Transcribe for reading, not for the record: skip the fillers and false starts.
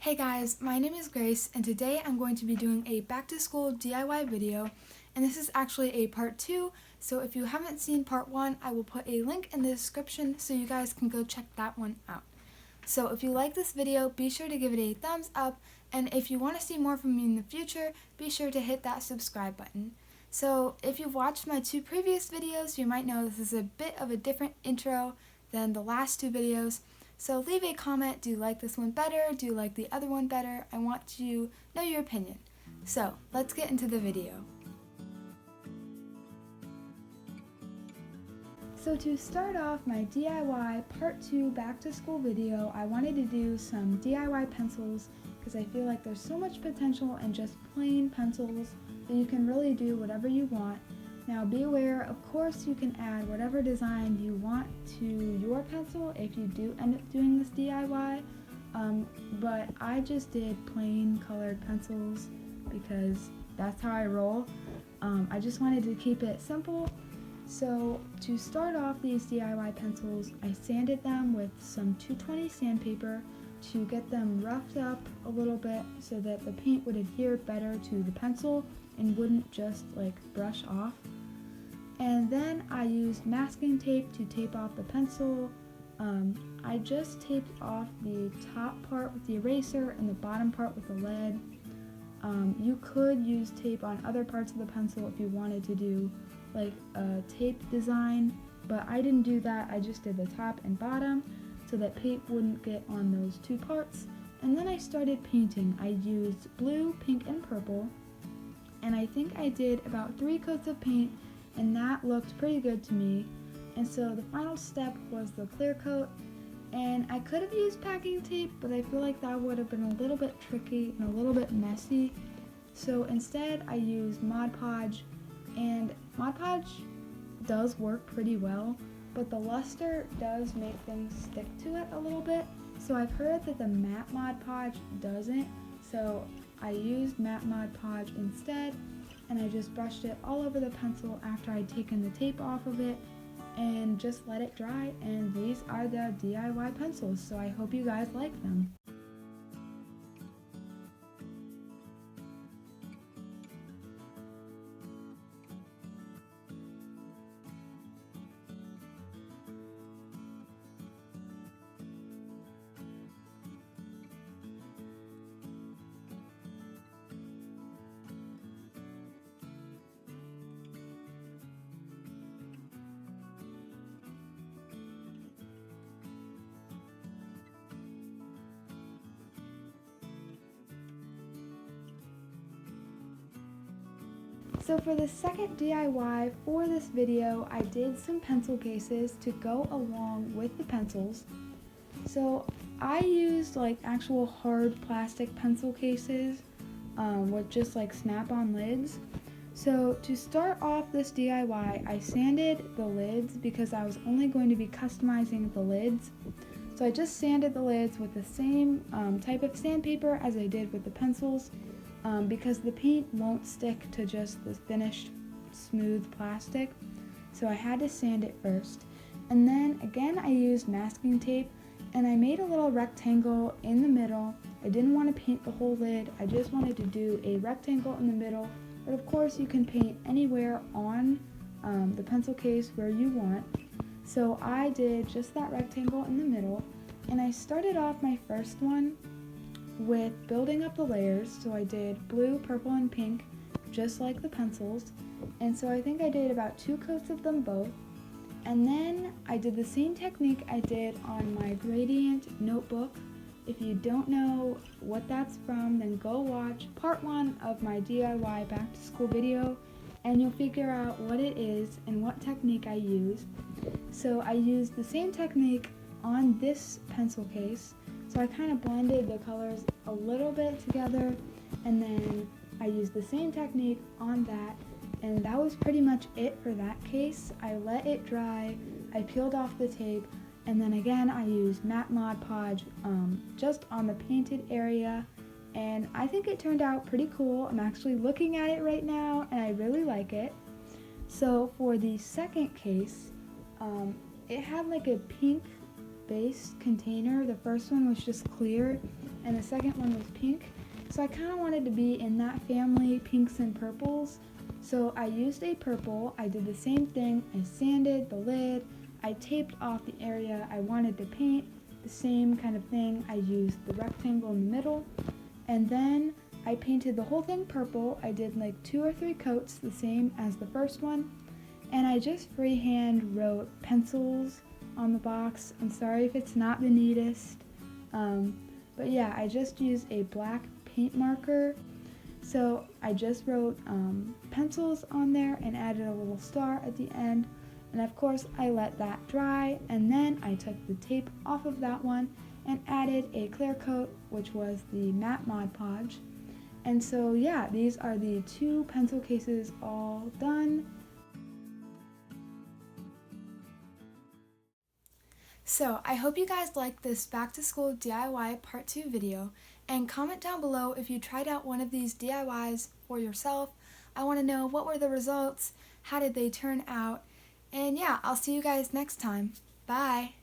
Hey guys, my name is Grace and today I'm going to be doing a back to school DIY video, and this is actually a part 2, so if you haven't seen part 1, I will put a link in the description so you guys can go check that one out. So if you like this video, be sure to give it a thumbs up, and if you want to see more from me in the future, be sure to hit that subscribe button. So if you've watched my 2 previous videos, you might know this is a bit of a different intro than the last 2 videos. So leave a comment, do you like this one better, do you like the other one better? I want to know your opinion. So let's get into the video. So to start off my DIY part 2 back to school video, I wanted to do some DIY pencils because I feel like there's so much potential in just plain pencils that you can really do whatever you want. Now be aware, of course you can add whatever design you want to your pencil if you do end up doing this DIY, but I just did plain colored pencils because that's how I roll. I just wanted to keep it simple. So to start off these DIY pencils, I sanded them with some 220 sandpaper to get them roughed up a little bit so that the paint would adhere better to the pencil and wouldn't just like brush off. And then I used masking tape to tape off the pencil. I just taped off the top part with the eraser and the bottom part with the lead. You could use tape on other parts of the pencil if you wanted to do like a tape design, but I didn't do that. I just did the top and bottom so that paint wouldn't get on those 2 parts. And then I started painting. I used blue, pink, and purple, and I think I did about 3 coats of paint, and that looked pretty good to me. And so the final step was the clear coat, and I could have used packing tape, but I feel like that would have been a little bit tricky and a little bit messy. So instead I used Mod Podge, and Mod Podge does work pretty well, but the luster does make things stick to it a little bit. So I've heard that the matte Mod Podge doesn't, so I used matte Mod Podge instead, and I just brushed it all over the pencil after I'd taken the tape off of it and just let it dry, and these are the DIY pencils, so I hope you guys like them. So for the second DIY for this video, I did some pencil cases to go along with the pencils. So I used like actual hard plastic pencil cases with just like snap-on lids. So to start off this DIY, I sanded the lids because I was only going to be customizing the lids. So I just sanded the lids with the same type of sandpaper as I did with the pencils, because the paint won't stick to just the finished smooth plastic. So I had to sand it first. And then again I used masking tape, and I made a little rectangle in the middle. I didn't want to paint the whole lid, I just wanted to do a rectangle in the middle, but of course you can paint anywhere on the pencil case where you want. So I did just that rectangle in the middle, and I started off my first one with building up the layers. So I did blue, purple, and pink, just like the pencils, and so I think I did about 2 coats of them both. And then I did the same technique I did on my gradient notebook. If you don't know what that's from, then go watch part 1 of my DIY back to school video and you'll figure out what it is and what technique I used. So I used the same technique on this pencil case. So I kind of blended the colors a little bit together, and then I used the same technique on that, and that was pretty much it for that case. I let it dry, I peeled off the tape, and then again I used matte Mod Podge just on the painted area, and I think it turned out pretty cool. I'm actually looking at it right now and I really like it. So for the second case, it had like a pink base container. The first one was just clear and the second one was pink. So I kind of wanted to be in that family, pinks and purples. So I used a purple. I did the same thing. I sanded the lid. I taped off the area I wanted to paint. The same kind of thing. I used the rectangle in the middle. And then I painted the whole thing purple. I did like 2 or 3 coats, the same as the first one. And I just freehand wrote pencils on the box. I'm sorry if it's not the neatest. But yeah, I just used a black paint marker. So I just wrote pencils on there and added a little star at the end. And of course I let that dry, and then I took the tape off of that one and added a clear coat, which was the matte Mod Podge. And so yeah, these are the 2 pencil cases all done. So I hope you guys liked this back to school DIY part 2 video, and comment down below if you tried out one of these DIYs for yourself. I want to know, what were the results, how did they turn out, and yeah, I'll see you guys next time. Bye!